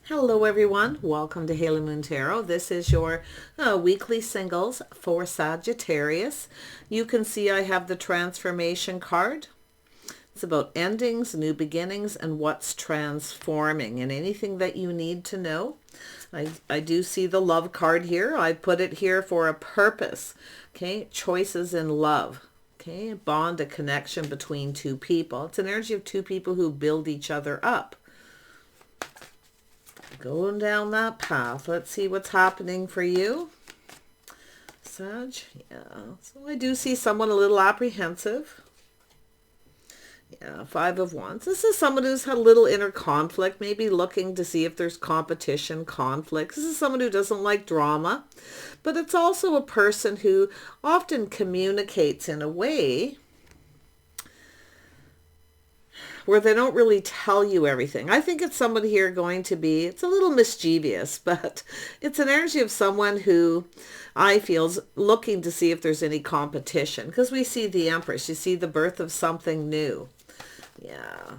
Hello everyone, welcome to Haley Moon Tarot. This is your weekly singles for Sagittarius. You can see I have the transformation card. It's about endings, new beginnings, and what's transforming and anything that you need to know. I do see the love card here. I put it here for a purpose. Okay, choices in love. Okay, bond, a connection between two people. It's an energy of two people who build each other up. Going down that path. Let's see what's happening for you, Sag. Yeah, so I do see someone a little apprehensive. Yeah, Five of Wands. This is someone who's had a little inner conflict, maybe looking to see if there's competition, conflict. This is someone who doesn't like drama, but it's also a person who often communicates in a way where they don't really tell you everything. I think it's somebody here going to be, it's a little mischievous, but it's an energy of someone who I feel is looking to see if there's any competition, because we see the Empress, you see the birth of something new. Yeah.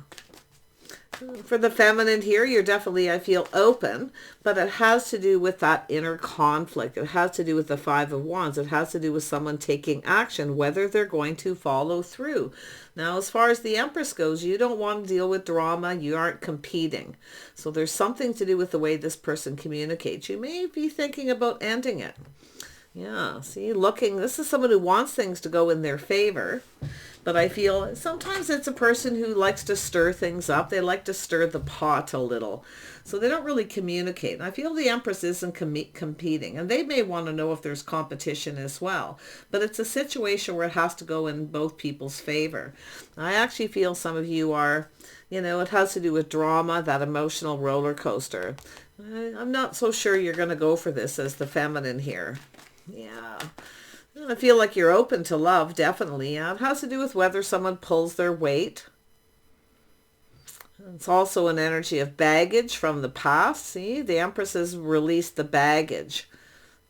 For the feminine here, you're definitely, I feel, open, but it has to do with that inner conflict. It has to do with the Five of Wands. It has to do with someone taking action, whether they're going to follow through. Now, as far as the Empress goes, you don't want to deal with drama. You aren't competing. So there's something to do with the way this person communicates. You may be thinking about ending it. Yeah, see, this is someone who wants things to go in their favor. But I feel sometimes it's a person who likes to stir things up. They like to stir the pot a little. So they don't really communicate. And I feel the Empress isn't competing. And they may want to know if there's competition as well. But it's a situation where it has to go in both people's favor. I actually feel some of you are, it has to do with drama, that emotional roller coaster. I'm not so sure you're going to go for this as the feminine here. Yeah. I feel like you're open to love, definitely. Yeah, it has to do with whether someone pulls their weight. It's also an energy of baggage from the past. See, the Empress has released the baggage.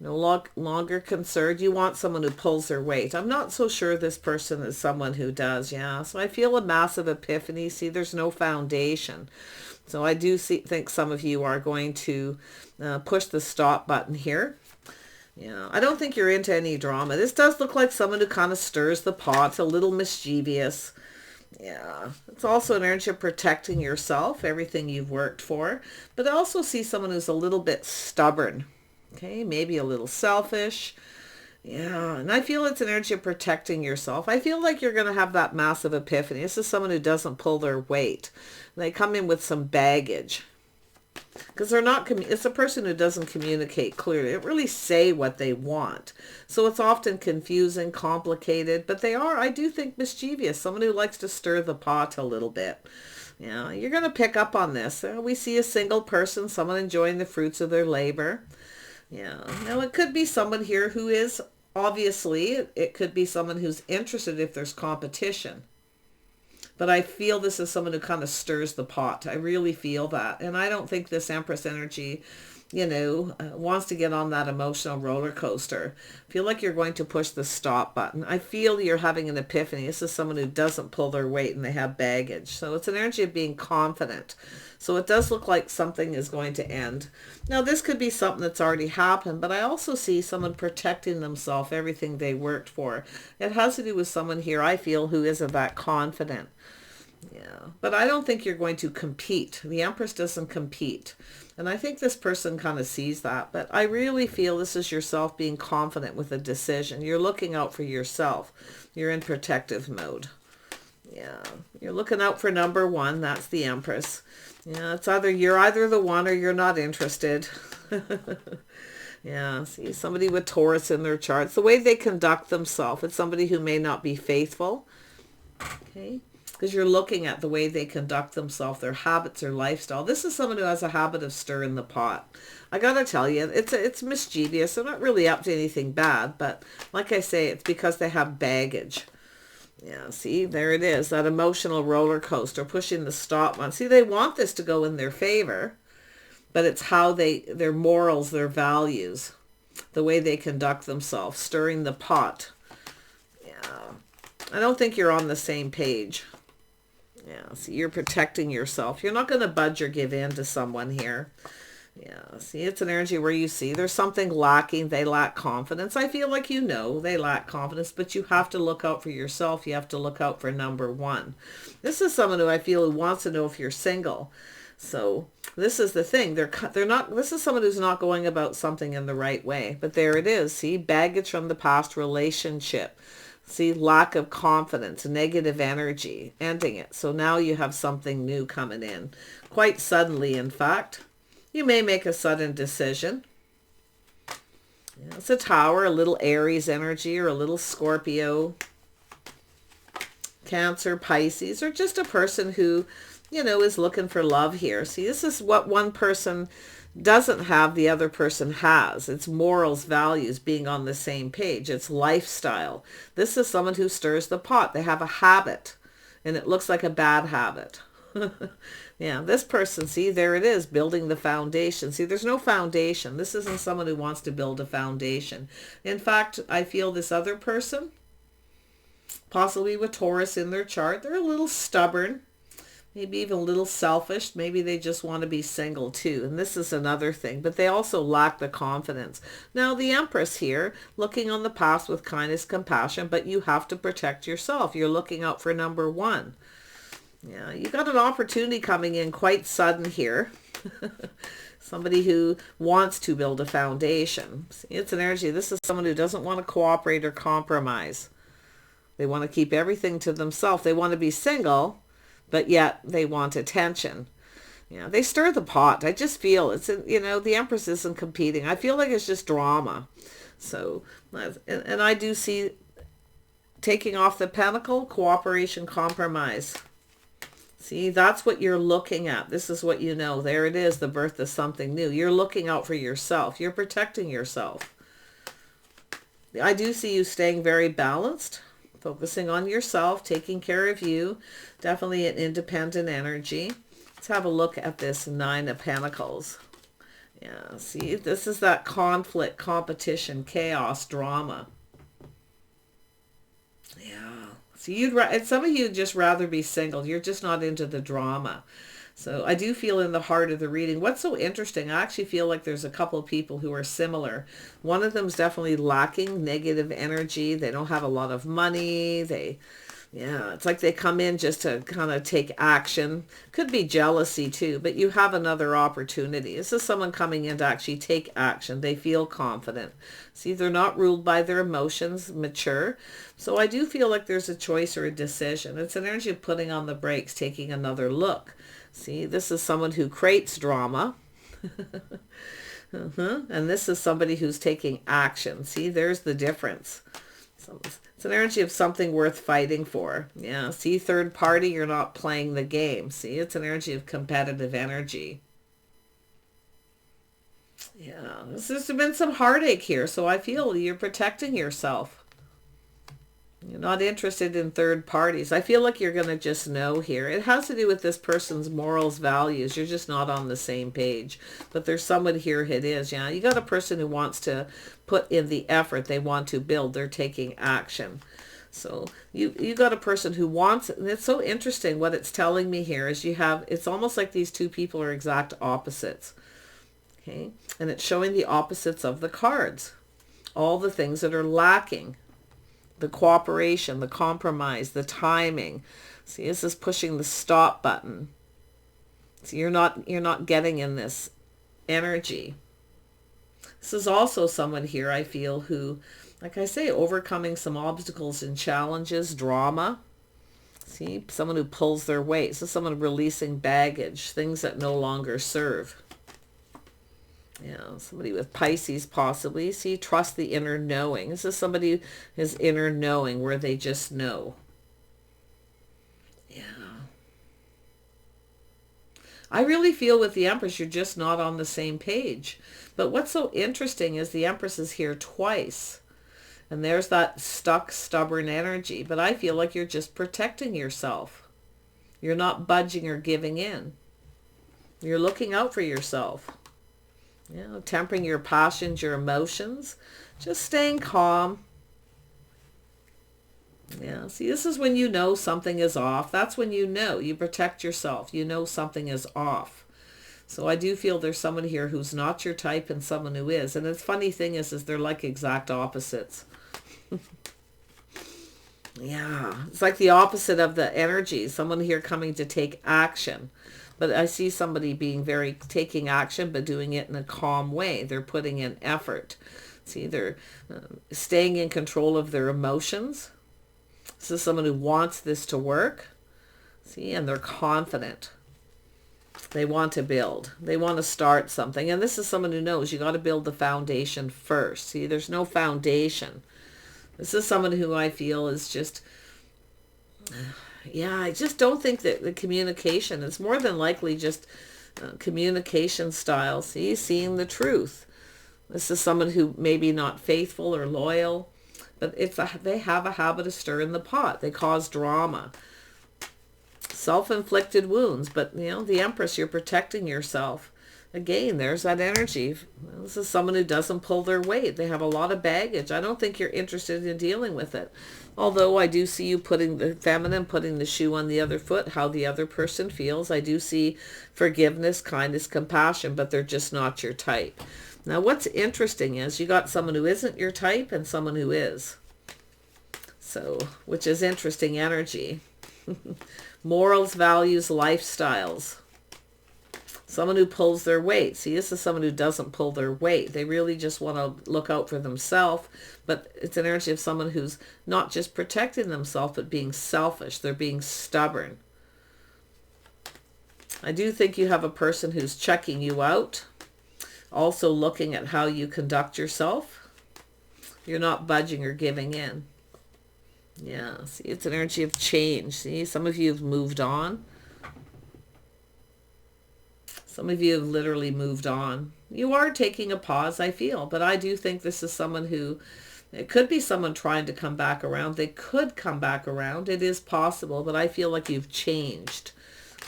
No longer concerned. You want someone who pulls their weight. I'm not so sure this person is someone who does, yeah. So I feel a massive epiphany. See, there's no foundation. So I do think some of you are going to push the stop button here. Yeah, I don't think you're into any drama. This does look like someone who kind of stirs the pot, a little mischievous. Yeah, it's also an energy of protecting yourself, everything you've worked for. But I also see someone who's a little bit stubborn. Okay, maybe a little selfish. Yeah, and I feel it's an energy of protecting yourself. I feel like you're going to have that massive epiphany. This is someone who doesn't pull their weight. They come in with some baggage. Because it's a person who doesn't communicate clearly. They don't really say what they want. So it's often confusing, complicated, but they are, I do think, mischievous. Someone who likes to stir the pot a little bit. Yeah, you're going to pick up on this. We see a single person, someone enjoying the fruits of their labor. Yeah, now it could be someone here who is, obviously, it could be someone who's interested if there's competition. But I feel this is someone who kind of stirs the pot. I really feel that. And I don't think this Empress energy, wants to get on that emotional roller coaster. I feel like you're going to push the stop button. I feel you're having an epiphany. This is someone who doesn't pull their weight and they have baggage. So it's an energy of being confident. So it does look like something is going to end. Now, this could be something that's already happened, but I also see someone protecting themselves, everything they worked for. It has to do with someone here, I feel, who isn't that confident. Yeah, but I don't think you're going to compete. The Empress doesn't compete. And I think this person kind of sees that. But I really feel this is yourself being confident with a decision. You're looking out for yourself. You're in protective mode. Yeah, you're looking out for number one. That's the Empress. Yeah, you're either the one or you're not interested. Yeah, see, somebody with Taurus in their charts. The way they conduct themselves. It's somebody who may not be faithful. Okay. Because you're looking at the way they conduct themselves, their habits, their lifestyle. This is someone who has a habit of stirring the pot. I got to tell you, it's mischievous. They're not really up to anything bad, but like I say, it's because they have baggage. Yeah, see, there it is, that emotional roller coaster, pushing the stop button. See, they want this to go in their favor, but it's how their morals, their values, the way they conduct themselves, stirring the pot. Yeah, I don't think you're on the same page. Yeah, so you're protecting yourself. You're not going to budge or give in to someone here. Yeah, see, it's an energy where you see there's something lacking. They lack confidence. I feel like you know they lack confidence, but you have to look out for yourself. You have to look out for number one. This is someone who I feel who wants to know if you're single. So this is the thing. They're not. This is someone who's not going about something in the right way. But there it is. See, baggage from the past relationship. See, lack of confidence, negative energy, ending it. So now you have something new coming in, quite suddenly, in fact. You may make a sudden decision. Yeah, it's a Tower, a little Aries energy, or a little Scorpio, Cancer, Pisces, or just a person who, you know, is looking for love here. See, this is what one person doesn't have, the other person has. It's morals, values, being on the same page. It's lifestyle. This is someone who stirs the pot. They have a habit, and it looks like a bad habit. Yeah, this person, see, there it is, building the foundation. See, there's no foundation. This isn't someone who wants to build a foundation. In fact, I feel this other person, possibly with Taurus in their chart, they're a little stubborn, maybe even a little selfish. Maybe they just want to be single too. And this is another thing, but they also lack the confidence. Now, the Empress here, looking on the past with kindness, compassion, but you have to protect yourself. You're looking out for number one. Yeah, you got an opportunity coming in quite sudden here. Somebody who wants to build a foundation. See, it's an energy. This is someone who doesn't want to cooperate or compromise. They want to keep everything to themselves. They want to be single, but yet they want attention. Yeah, they stir the pot. I just feel it's, you know, the Empress isn't competing. I feel like it's just drama. So, and I do see taking off the Pentacle, cooperation, compromise. See, that's what you're looking at. This is what you know. There it is, the birth of something new. You're looking out for yourself. You're protecting yourself. I do see you staying very balanced, focusing on yourself, taking care of you. Definitely an independent energy. Let's have a look at this Nine of Pentacles. Yeah, see, this is that conflict, competition, chaos, drama. Yeah. So some of you just rather be single. You're just not into the drama. So I do feel in the heart of the reading, what's so interesting, I actually feel like there's a couple of people who are similar. One of them's definitely lacking negative energy. They don't have a lot of money. Yeah, it's like they come in just to kind of take action. Could be jealousy too, but you have another opportunity. This is someone coming in to actually take action. They feel confident. See, they're not ruled by their emotions, mature. So I do feel like there's a choice or a decision. It's an energy of putting on the brakes, taking another look. See, this is someone who creates drama. And this is somebody who's taking action. See, there's the difference. It's an energy of something worth fighting for. Yeah, see, third party, you're not playing the game. See, it's an energy of competitive energy. Yeah, there's been some heartache here, so I feel you're protecting yourself. You're not interested in third parties. I feel like you're going to just know here. It has to do with this person's morals, values. You're just not on the same page. But there's someone here it is. Yeah, you got a person who wants to put in the effort. They want to build. They're taking action. So you got a person who wants it. And it's so interesting. What it's telling me here is it's almost like these two people are exact opposites. Okay. And it's showing the opposites of the cards. All the things that are lacking. The cooperation, the compromise, the timing. See, this is pushing the stop button. So you're not getting in this energy. This is also someone here, I feel, who, like I say, overcoming some obstacles and challenges, drama. See, someone who pulls their weight. This is someone releasing baggage, things that no longer serve. Yeah, somebody with Pisces possibly. See, trust the inner knowing. This is somebody who's inner knowing, where they just know. Yeah. I really feel with the Empress, you're just not on the same page. But what's so interesting is the Empress is here twice. And there's that stuck, stubborn energy. But I feel like you're just protecting yourself. You're not budging or giving in. You're looking out for yourself. You know, tempering your passions, your emotions, just staying calm. Yeah, see, this is when you know something is off. That's when you know. You protect yourself. You know something is off. So I do feel there's someone here who's not your type and someone who is. And the funny thing is they're like exact opposites. Yeah, it's like the opposite of the energy. Someone here coming to take action. But I see somebody being taking action, but doing it in a calm way. They're putting in effort. See, they're staying in control of their emotions. This is someone who wants this to work. See, and they're confident. They want to build. They want to start something. And this is someone who knows you got to build the foundation first. See, there's no foundation. This is someone who I feel is just, yeah, I just don't think that the communication, it's more than likely just communication style. See, seeing the truth. This is someone who maybe not faithful or loyal, but they have a habit of stirring the pot. They cause drama. Self-inflicted wounds, but the Empress, you're protecting yourself. Again, there's that energy. This is someone who doesn't pull their weight. They have a lot of baggage. I don't think you're interested in dealing with it. Although I do see you putting the feminine, putting the shoe on the other foot, how the other person feels. I do see forgiveness, kindness, compassion, but they're just not your type. Now, what's interesting is you got someone who isn't your type and someone who is. So, which is interesting energy. Morals, values, lifestyles. Someone who pulls their weight. See, this is someone who doesn't pull their weight. They really just want to look out for themselves. But it's an energy of someone who's not just protecting themselves, but being selfish. They're being stubborn. I do think you have a person who's checking you out. Also looking at how you conduct yourself. You're not budging or giving in. Yeah, see, it's an energy of change. See, some of you have moved on. Some of you have literally moved on. You are taking a pause, I feel, but I do think this is someone who, it could be someone trying to come back around. They could come back around. It is possible, but I feel like you've changed.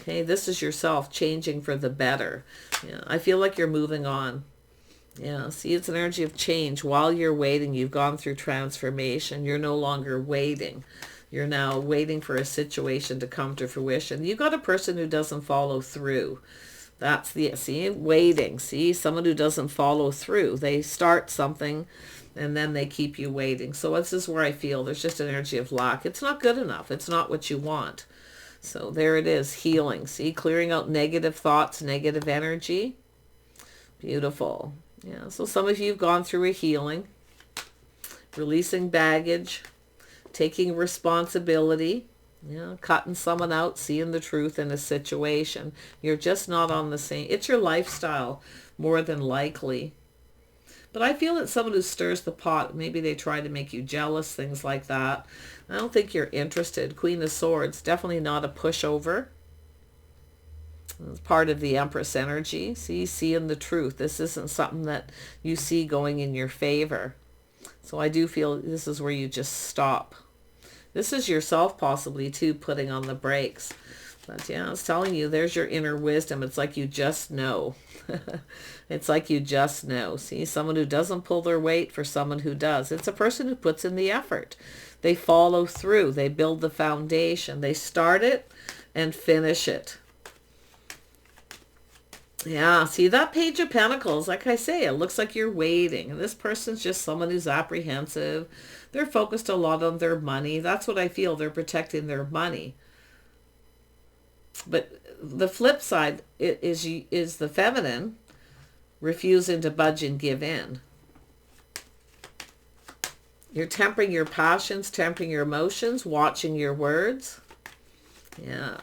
Okay, this is yourself changing for the better. Yeah, I feel like you're moving on. Yeah, see, it's an energy of change. While you're waiting, you've gone through transformation. You're no longer waiting. You're now waiting for a situation to come to fruition. You got a person who doesn't follow through. That's the, see, waiting. See, someone who doesn't follow through. They start something and then they keep you waiting. So this is where I feel there's just an energy of lack. It's not good enough. It's not what you want. So there it is, healing. See, clearing out negative thoughts, negative energy. Beautiful. Yeah, so some of you have gone through a healing, releasing baggage, taking responsibility, cutting someone out, seeing the truth in a situation. You're just not on the same, it's your lifestyle more than likely. But I feel it's someone who stirs the pot. Maybe they try to make you jealous, things like that. I don't think you're interested. Queen of Swords, definitely not a pushover. It's part of the Empress energy. See, seeing the truth. This isn't something that you see going in your favor. So I do feel this is where you just stop. This is yourself possibly too putting on the brakes. But yeah, I was telling you, there's your inner wisdom. It's like you just know. It's like you just know. See, someone who doesn't pull their weight for someone who does. It's a person who puts in the effort. They follow through. They build the foundation. They start it and finish it. Yeah, see that Page of Pentacles, like I say, it looks like you're waiting. And this person's just someone who's apprehensive. They're focused a lot on their money. That's what I feel. They're protecting their money. But the flip side is the feminine refusing to budge and give in. You're tempering your passions, tempering your emotions, watching your words. Yeah.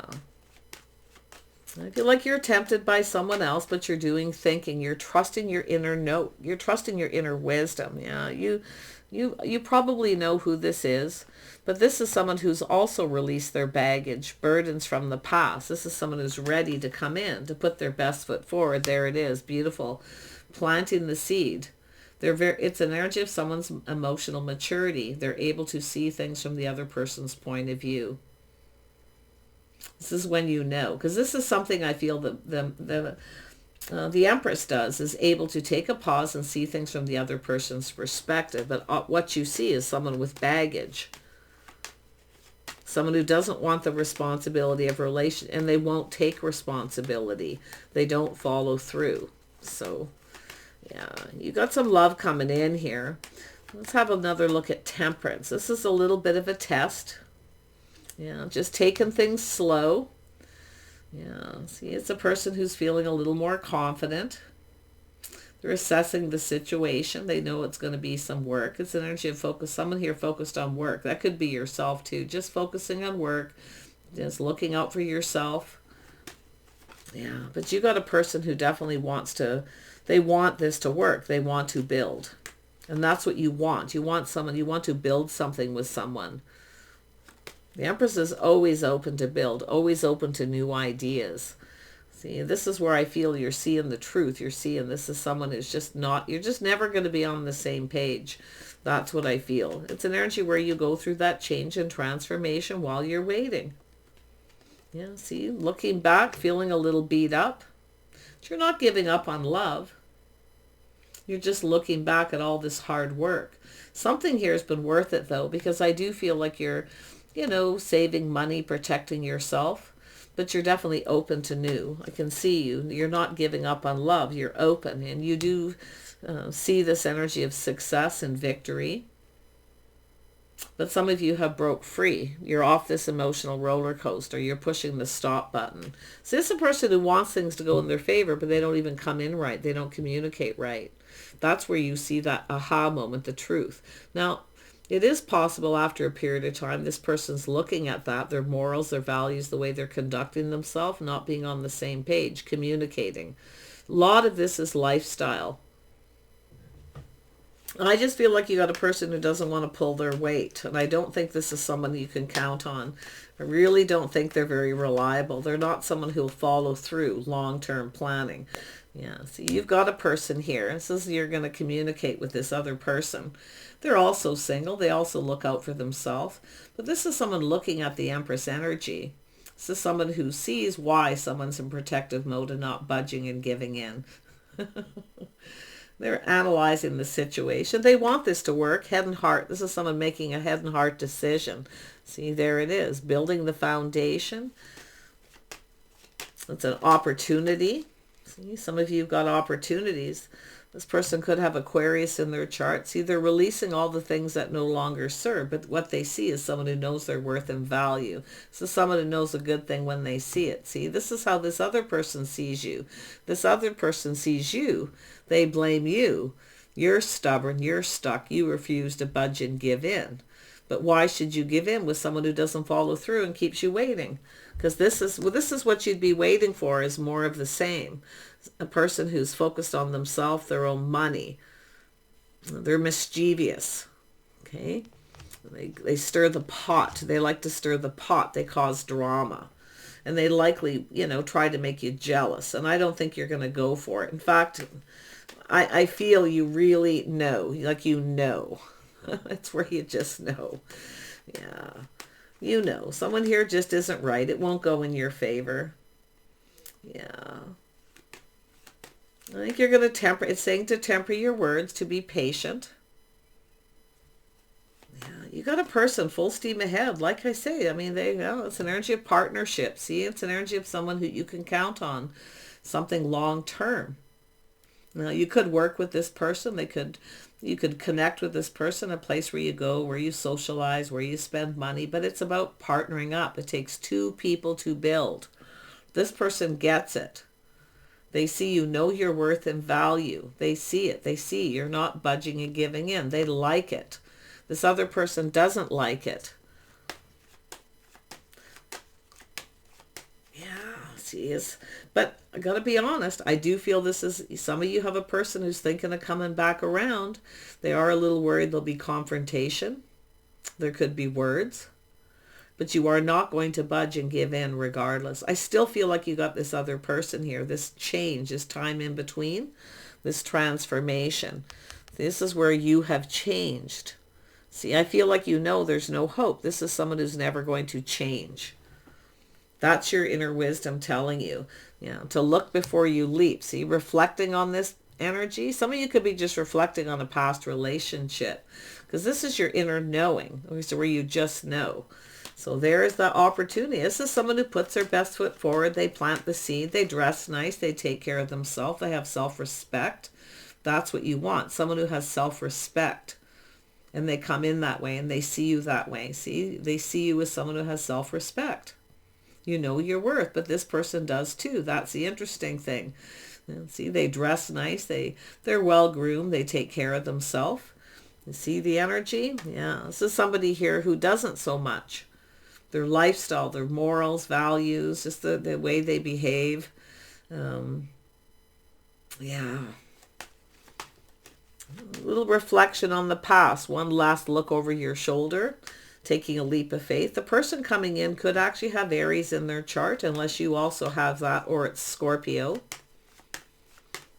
I feel like you're tempted by someone else, but you're doing thinking. You're trusting your inner note. You're trusting your inner wisdom. Yeah, you probably know who this is, but this is someone who's also released their baggage, burdens from the past. This is someone who's ready to come in, to put their best foot forward. There it is, beautiful. Planting the seed. It's an energy of someone's emotional maturity. They're able to see things from the other person's point of view. This is when you know, because this is something I feel that the Empress does, is able to take a pause and see things from the other person's perspective. But what you see is someone with baggage. Someone who doesn't want the responsibility of relation, and they won't take responsibility. They don't follow through. So, yeah, you got some love coming in here. Let's have another look at Temperance. This is a little bit of a test. Yeah, just taking things slow. Yeah, see, it's a person who's feeling a little more confident. They're assessing the situation. They know it's going to be some work. It's an energy of focus. Someone here focused on work. That could be yourself too. Just focusing on work. Just looking out for yourself. Yeah, but you got a person who definitely wants to, they want this to work. They want to build. And that's what you want. You want someone, you want to build something with someone. The Empress is always open to build, always open to new ideas. See, this is where I feel you're seeing the truth. You're seeing this is someone who's just not, you're just never going to be on the same page. That's what I feel. It's an energy where you go through that change and transformation while you're waiting. Yeah, see, looking back, feeling a little beat up. But you're not giving up on love. You're just looking back at all this hard work. Something here has been worth it though, because I do feel like you're, you know, saving money, protecting yourself. But you're definitely open to new. I can see you. You're not giving up on love. You're open. And you do see this energy of success and victory. But some of you have broke free. You're off this emotional roller coaster. You're pushing the stop button. So this is a person who wants things to go in their favor, but they don't even come in right. They don't communicate right. That's where you see that aha moment, the truth. Now, it is possible after a period of time, this person's looking at that, their morals, their values, the way they're conducting themselves, not being on the same page, communicating. A lot of this is lifestyle. I just feel like you got a person who doesn't want to pull their weight. And I don't think this is someone you can count on. I really don't think they're very reliable. They're not someone who will follow through long-term planning. Yeah, so you've got a person here. This is you're going to communicate with this other person. They're also single. They also look out for themselves. But this is someone looking at the Empress energy. This is someone who sees why someone's in protective mode and not budging and giving in. They're analyzing the situation. They want this to work, head and heart. This is someone making a head and heart decision. See, there it is, building the foundation. It's an opportunity. See, some of you have got opportunities. This person could have Aquarius in their chart. See, they're releasing all the things that no longer serve, but what they see is someone who knows their worth and value. So someone who knows a good thing when they see it. See, this is how this other person sees you. This other person sees you. They blame you. You're stubborn. You're stuck. You refuse to budge and give in. But why should you give in with someone who doesn't follow through and keeps you waiting? Because this is what you'd be waiting for, is more of the same. A person who's focused on themselves, their own money. They're mischievous. Okay? They stir the pot. They like to stir the pot. They cause drama. And they likely, try to make you jealous. And I don't think you're going to go for it. In fact, I feel you really know. Like you know. It's where you just know. Yeah. You know. Someone here just isn't right. It won't go in your favor. Yeah. I think you're going to temper. It's saying to temper your words, to be patient. Yeah, you got a person full steam ahead. Like I say, I mean, it's an energy of partnership. See, it's an energy of someone who you can count on, something long term. Now, you could work with this person. You could connect with this person, a place where you go, where you socialize, where you spend money. But it's about partnering up. It takes two people to build. This person gets it. They see you know your worth and value. They see it. They see you're not budging and giving in. They like it. This other person doesn't like it. Yeah, but I got to be honest. I do feel this is, some of you have a person who's thinking of coming back around. They are a little worried there'll be confrontation. There could be words. But you are not going to budge and give in regardless. I still feel like you got this other person here, this change, this time in between, this transformation. This is where you have changed. See, I feel like there's no hope. This is someone who's never going to change. That's your inner wisdom telling you, to look before you leap. See, reflecting on this energy. Some of you could be just reflecting on a past relationship, because this is your inner knowing, so where you just know. So there's the opportunity. This is someone who puts their best foot forward. They plant the seed. They dress nice. They take care of themselves. They have self-respect. That's what you want. Someone who has self-respect. And they come in that way and they see you that way. See, they see you as someone who has self-respect. You know your worth, but this person does too. That's the interesting thing. And see, they dress nice. They're well-groomed. They take care of themselves. You see the energy? Yeah, this is somebody here who doesn't so much. Their lifestyle, their morals, values, just the way they behave. Yeah. A little reflection on the past. One last look over your shoulder, taking a leap of faith. The person coming in could actually have Aries in their chart, unless you also have that, or it's Scorpio.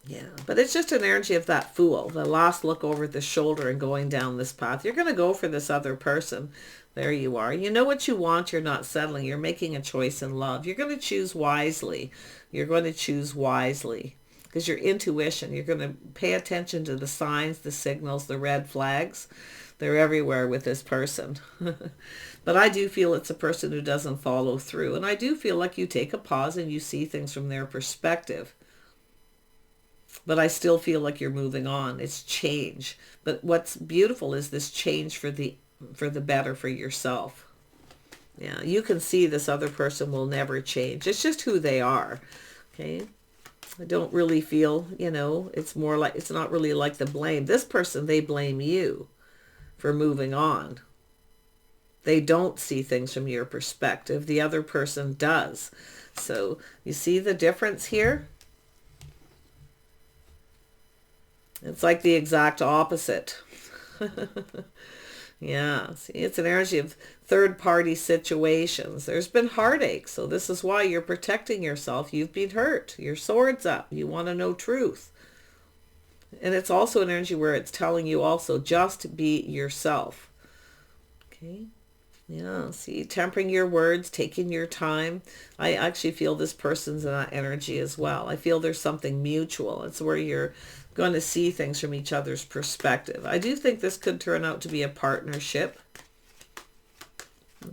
Yeah, but it's just an energy of that Fool, the last look over the shoulder and going down this path. You're going to go for this other person. There you are. You know what you want. You're not settling. You're making a choice in love. You're going to choose wisely. You're going to choose wisely because your intuition, you're going to pay attention to the signs, the signals, the red flags. They're everywhere with this person. But I do feel it's a person who doesn't follow through. And I do feel like you take a pause and you see things from their perspective. But I still feel like you're moving on. It's change. But what's beautiful is this change for the better for yourself. Yeah, you can see this other person will never change. It's just who they are. Okay. I don't really feel, it's more like, it's not really like the blame. This person, they blame you for moving on. They don't see things from your perspective. The other person does. So you see the difference here? It's like the exact opposite. Yeah, see, it's an energy of third-party situations. There's been heartache, so this is why you're protecting yourself. You've been hurt. Your sword's up. You want to know truth. And it's also an energy where it's telling you also just be yourself. Okay. Yeah, see, tempering your words, taking your time. I actually feel this person's in that energy as well. I feel there's something mutual. It's where you're going to see things from each other's perspective. I do think this could turn out to be a partnership.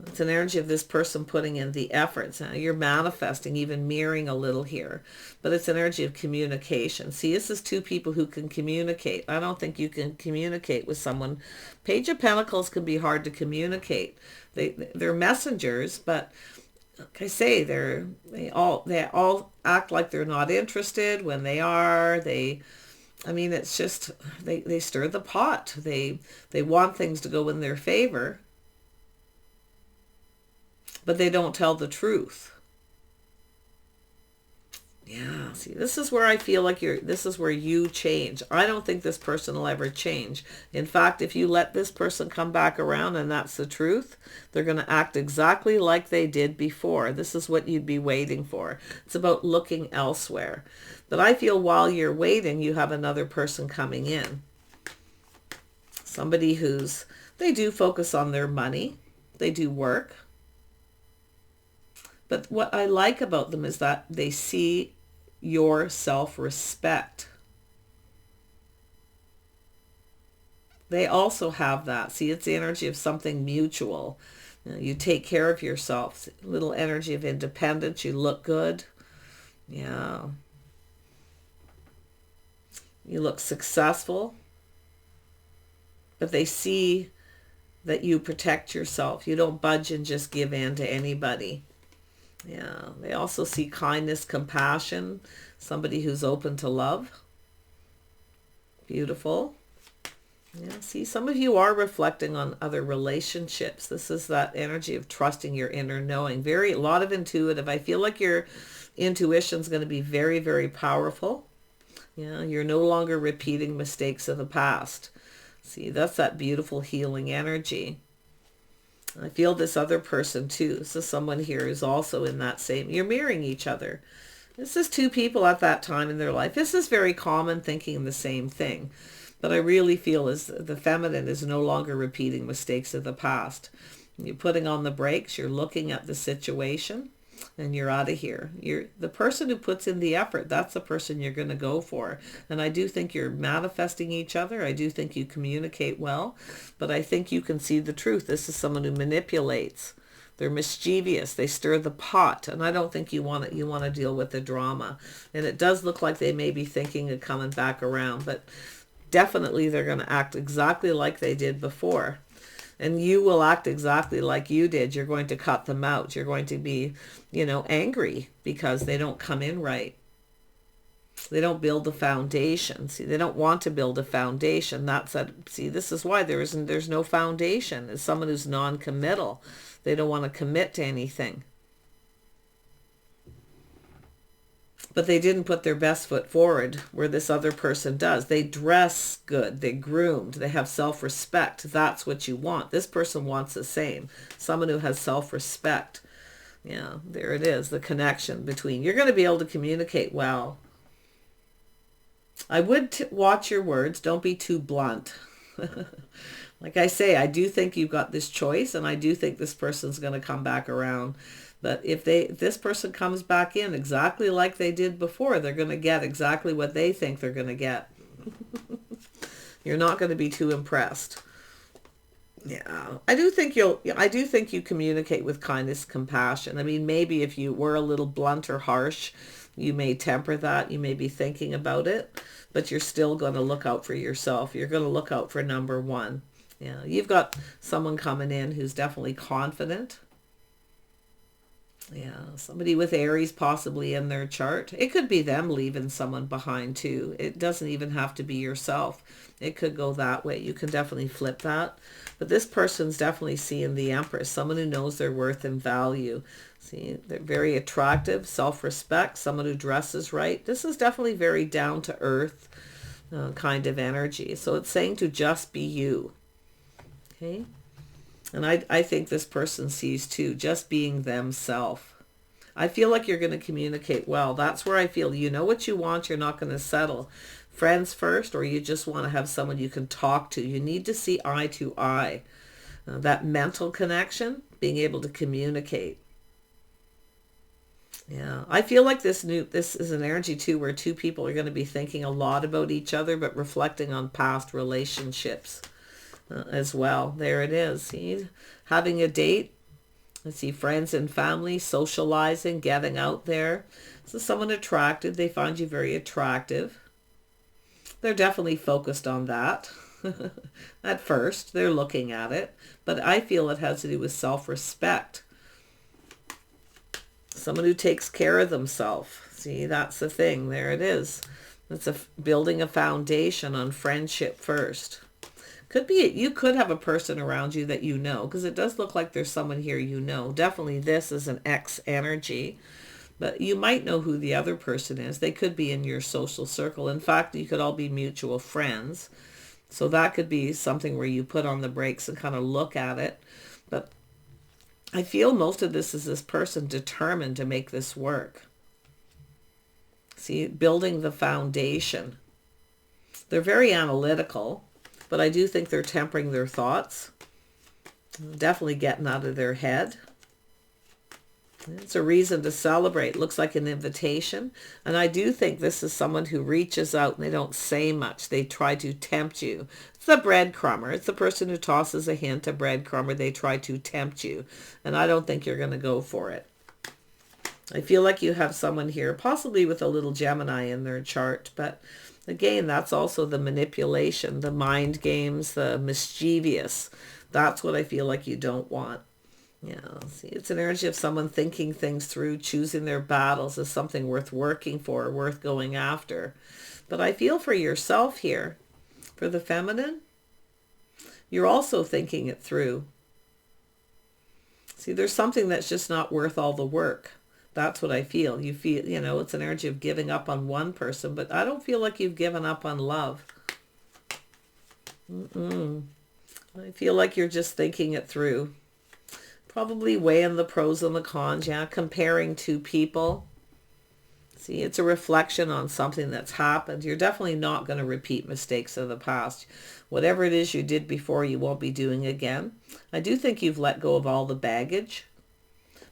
It's an energy of this person putting in the efforts. Now you're manifesting, even mirroring a little here. But it's an energy of communication. See, this is two people who can communicate. I don't think you can communicate with someone. Page of Pentacles can be hard to communicate. They're messengers, but like I say, they all act like they're not interested when they are. It's just they stir the pot. They want things to go in their favor, but they don't tell the truth. Yeah, see, this is where I feel like this is where you change. I don't think this person will ever change. In fact, if you let this person come back around and that's the truth, they're going to act exactly like they did before. This is what you'd be waiting for. It's about looking elsewhere. But I feel while you're waiting, you have another person coming in. Somebody they do focus on their money. They do work. But what I like about them is that they see your self-respect. They also have that. See, it's the energy of something mutual. You take care of yourself. A little energy of independence. You look good. Yeah. You look successful. But they see that you protect yourself. You don't budge and just give in to anybody. Yeah, they also see kindness, compassion, somebody who's open to love. Beautiful. Yeah, see, some of you are reflecting on other relationships. This is that energy of trusting your inner knowing. A lot of intuitive. I feel like your intuition is going to be very, very powerful. Yeah, you're no longer repeating mistakes of the past. See, that's that beautiful healing energy. I feel this other person too. This is someone here who's also in that same, you're mirroring each other. This is two people at that time in their life. This is very common, thinking the same thing. But I really feel as the feminine is no longer repeating mistakes of the past. You're putting on the brakes, you're looking at the situation, and you're out of here. You're the person who puts in the effort. That's the person you're going to go for. And I do think you're manifesting each other. I do think you communicate well, but I think you can see the truth. This is someone who manipulates. They're mischievous. They stir the pot. And I don't think you want it. You want to deal with the drama. And it does look like they may be thinking of coming back around. But definitely they're going to act exactly like they did before. And you will act exactly like you did. You're going to cut them out. You're going to be, angry because they don't come in right. They don't build the foundation. See, they don't want to build a foundation. See, this is why there's no foundation. It's someone who's non-committal. They don't want to commit to anything. But they didn't put their best foot forward where this other person does. They dress good. They groomed. They have self-respect. That's what you want. This person wants the same. Someone who has self-respect. Yeah, there it is. The connection between. You're going to be able to communicate well. I would watch your words. Don't be too blunt. Like I say, I do think you've got this choice, and I do think this person's going to come back around. But if this person comes back in exactly like they did before, they're going to get exactly what they think they're going to get. You're not going to be too impressed. Yeah, I do think you communicate with kindness, compassion. I mean, maybe if you were a little blunt or harsh, you may temper that. You may be thinking about it, but you're still going to look out for yourself. You're going to look out for number one. Yeah, you've got someone coming in who's definitely confident. Yeah, somebody with Aries possibly in their chart. It could be them leaving someone behind too. It doesn't even have to be yourself. It could go that way. You can definitely flip that. But this person's definitely seeing the Empress, someone who knows their worth and value. See, they're very attractive, self-respect, someone who dresses right. This is definitely very down-to-earth kind of energy. So it's saying to just be you. Okay? And I think this person sees too, just being themselves. I feel like you're going to communicate well. That's where I feel you know what you want. You're not going to settle. Friends first, or you just want to have someone you can talk to. You need to see eye to eye. That mental connection, being able to communicate. Yeah, I feel like this is an energy too where two people are going to be thinking a lot about each other, but reflecting on past relationships. As well. There it is. See, having a date. Let's see, friends and family, socializing, getting out there. So someone attractive, they find you very attractive. They're definitely focused on that. At first, they're looking at it. But I feel it has to do with self-respect. Someone who takes care of themselves. See, that's the thing. There it is. It's building a foundation on friendship first. Could be you could have a person around you that you know, because it does look like there's someone here you know. Definitely this is an ex energy, but you might know who the other person is. They could be in your social circle. In fact, you could all be mutual friends. So that could be something where you put on the brakes and kind of look at it. But I feel most of this is this person determined to make this work. See, building the foundation. They're very analytical. But I do think they're tempering their thoughts. Definitely getting out of their head. It's a reason to celebrate. Looks like an invitation. And I do think this is someone who reaches out and they don't say much. They try to tempt you. It's the breadcrumber. It's the person who tosses a hint, a breadcrumber. They try to tempt you. And I don't think you're going to go for it. I feel like you have someone here, possibly with a little Gemini in their chart, but again, that's also the manipulation, the mind games, the mischievous. That's what I feel like you don't want. Yeah, see, it's an energy of someone thinking things through, choosing their battles as something worth working for, worth going after. But I feel for yourself here, for the feminine, you're also thinking it through. See, there's something that's just not worth all the work. That's what I feel. You feel, it's an energy of giving up on one person, but I don't feel like you've given up on love. I feel like you're just thinking it through. Probably weighing the pros and the cons, yeah, comparing two people. See, it's a reflection on something that's happened. You're definitely not going to repeat mistakes of the past. Whatever it is you did before, you won't be doing again. I do think you've let go of all the baggage.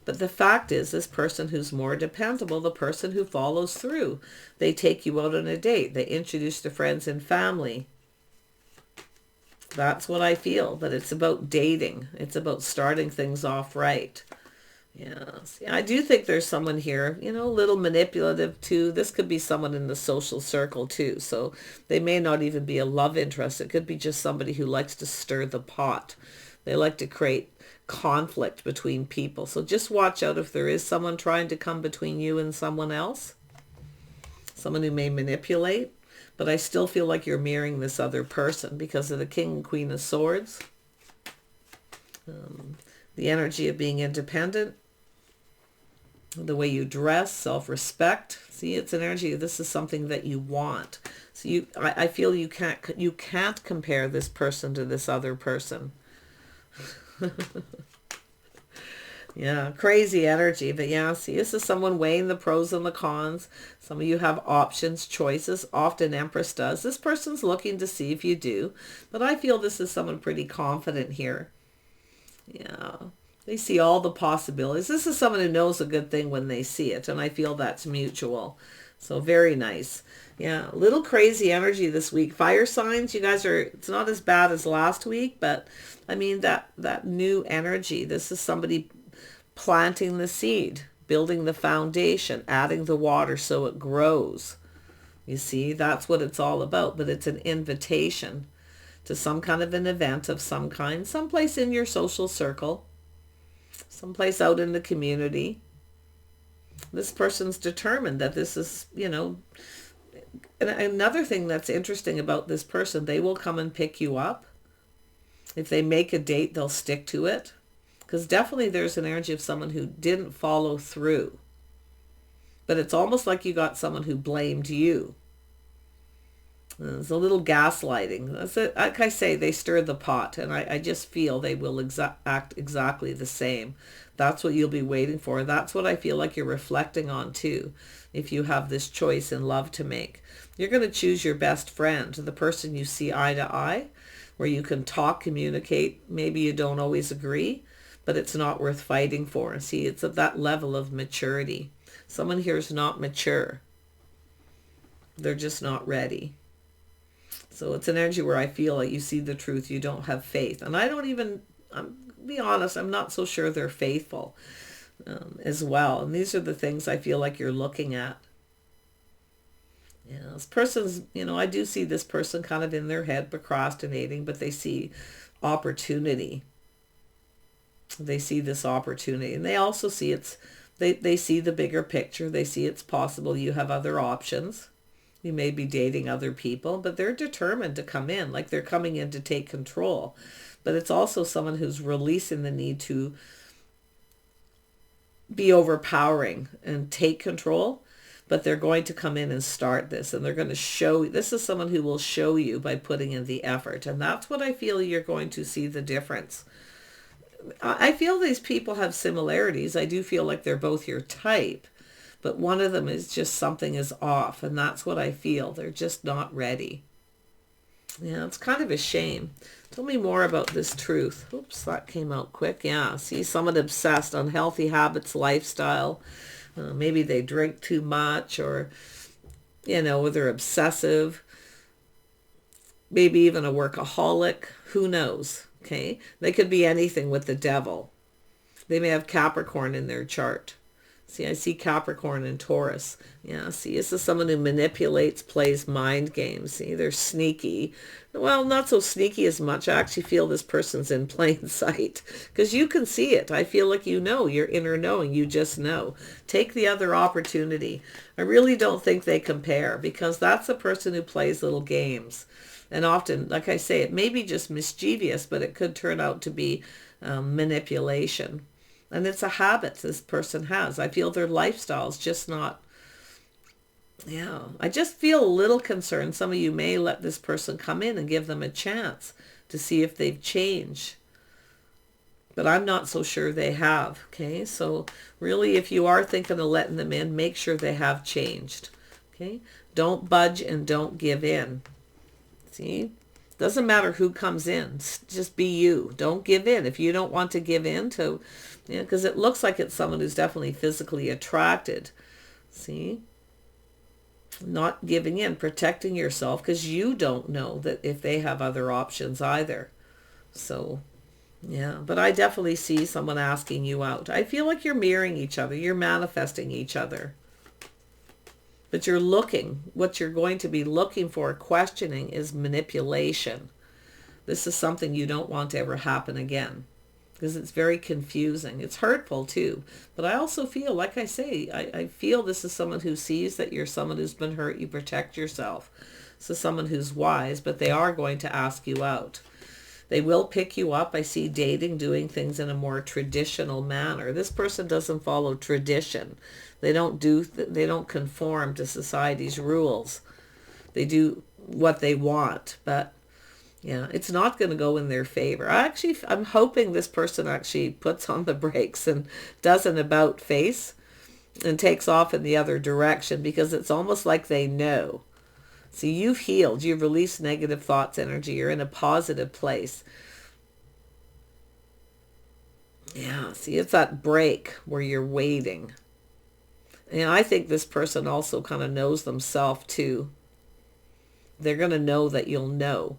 But the fact is, this person who's more dependable, the person who follows through, they take you out on a date. They introduce to friends and family. That's what I feel. But it's about dating. It's about starting things off right. Yes. Yeah, I do think there's someone here, a little manipulative too. This could be someone in the social circle too. So they may not even be a love interest. It could be just somebody who likes to stir the pot. They like to create conflict between people. So just watch out if there is someone trying to come between you and someone else. Someone who may manipulate. But I still feel like you're mirroring this other person because of the King and Queen of Swords. The energy of being independent. The way you dress, self-respect. See, it's an energy. This is something that you want. So I feel you can't compare this person to this other person. Yeah, crazy energy. But yeah, see, this is someone weighing the pros and the cons. Some of you have options, choices. Often Empress does. This person's looking to see if you do. But I feel this is someone pretty confident here. Yeah. They see all the possibilities. This is someone who knows a good thing when they see it. And I feel that's mutual. So very nice. Yeah, a little crazy energy this week. Fire signs, you guys are, it's not as bad as last week. But I mean, that new energy. This is somebody planting the seed, building the foundation, adding the water so it grows. You see, that's what it's all about. But it's an invitation to some kind of an event of some kind, someplace in your social circle, someplace out in the community. This person's determined that this is, and another thing that's interesting about this person, they will come and pick you up. If they make a date, they'll stick to it. Because definitely there's an energy of someone who didn't follow through. But it's almost like you got someone who blamed you. There's a little gaslighting. That's it. Like I say, they stir the pot. And I just feel they will act exactly the same. That's what you'll be waiting for. That's what I feel like you're reflecting on too. If you have this choice in love to make. You're going to choose your best friend, the person you see eye to eye, where you can talk, communicate. Maybe you don't always agree, but it's not worth fighting for. See, it's at that level of maturity. Someone here is not mature. They're just not ready. So it's an energy where I feel like you see the truth, you don't have faith. And I don't even, be honest, I'm not so sure they're faithful as well. And these are the things I feel like you're looking at. Yeah, this person's, I do see this person kind of in their head procrastinating, but they see opportunity. They see this opportunity. And they also see they see the bigger picture. They see it's possible you have other options. You may be dating other people, but they're determined to come in, like they're coming in to take control. But it's also someone who's releasing the need to be overpowering and take control, but they're going to come in and start this, and they're going to show, this is someone who will show you by putting in the effort. And that's what I feel you're going to see the difference. I feel these people have similarities. I do feel like they're both your type. But one of them is just something is off. And that's what I feel. They're just not ready. Yeah, it's kind of a shame. Tell me more about this truth. Oops, that came out quick. Yeah, see, someone obsessed, unhealthy habits, lifestyle. Maybe they drink too much, or, or they're obsessive. Maybe even a workaholic. Who knows? Okay. They could be anything with the devil. They may have Capricorn in their chart. See, I see Capricorn and Taurus. Yeah, see, this is someone who manipulates, plays mind games. See, they're sneaky. Well, not so sneaky as much. I actually feel this person's in plain sight because you can see it. I feel like your inner knowing. You just know. Take the other opportunity. I really don't think they compare because that's a person who plays little games. And often, like I say, it may be just mischievous, but it could turn out to be manipulation. And it's a habit this person has. I feel their lifestyle is just not, I just feel a little concerned. Some of you may let this person come in and give them a chance to see if they've changed. But I'm not so sure they have, okay? So really, if you are thinking of letting them in, make sure they have changed, okay? Don't budge and don't give in. See? Doesn't matter who comes in. Just be you. Don't give in. If you don't want to give in to, because it looks like it's someone who's definitely physically attracted. See? Not giving in, protecting yourself because you don't know that if they have other options either. So, Yeah, but I definitely see someone asking you out. I feel like you're mirroring each other. You're manifesting each other. But you're looking, what you're going to be looking for, questioning, is manipulation. This is something you don't want to ever happen again, because it's very confusing. It's hurtful too. But I also feel, like I say, I feel this is someone who sees that you're someone who's been hurt. You protect yourself. So someone who's wise, but they are going to ask you out. They will pick you up. I see dating, doing things in a more traditional manner. This person doesn't follow tradition. They don't conform to society's rules. They do what they want, but yeah, it's not going to go in their favor. I'm hoping this person actually puts on the brakes and does an about face and takes off in the other direction, because it's almost like they know. See, you've healed. You've released negative thoughts, energy. You're in a positive place. Yeah, see, it's that break where you're waiting. And I think this person also kind of knows themselves too. They're going to know that you'll know.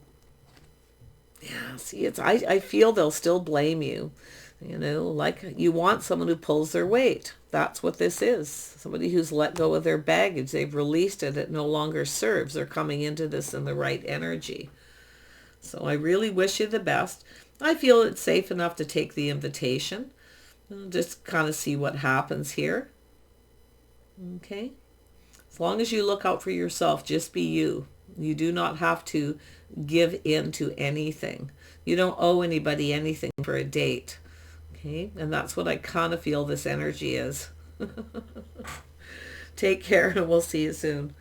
Yeah, see, I feel they'll still blame you. You know, like you want someone who pulls their weight. That's what this is. Somebody who's let go of their baggage. They've released it. It no longer serves. They're coming into this in the right energy. So I really wish you the best. I feel it's safe enough to take the invitation. Just kind of see what happens here. Okay? As long as you look out for yourself, just be you. You do not have to give in to anything. You don't owe anybody anything for a date. Okay? And that's what I kind of feel this energy is. Take care, and we'll see you soon.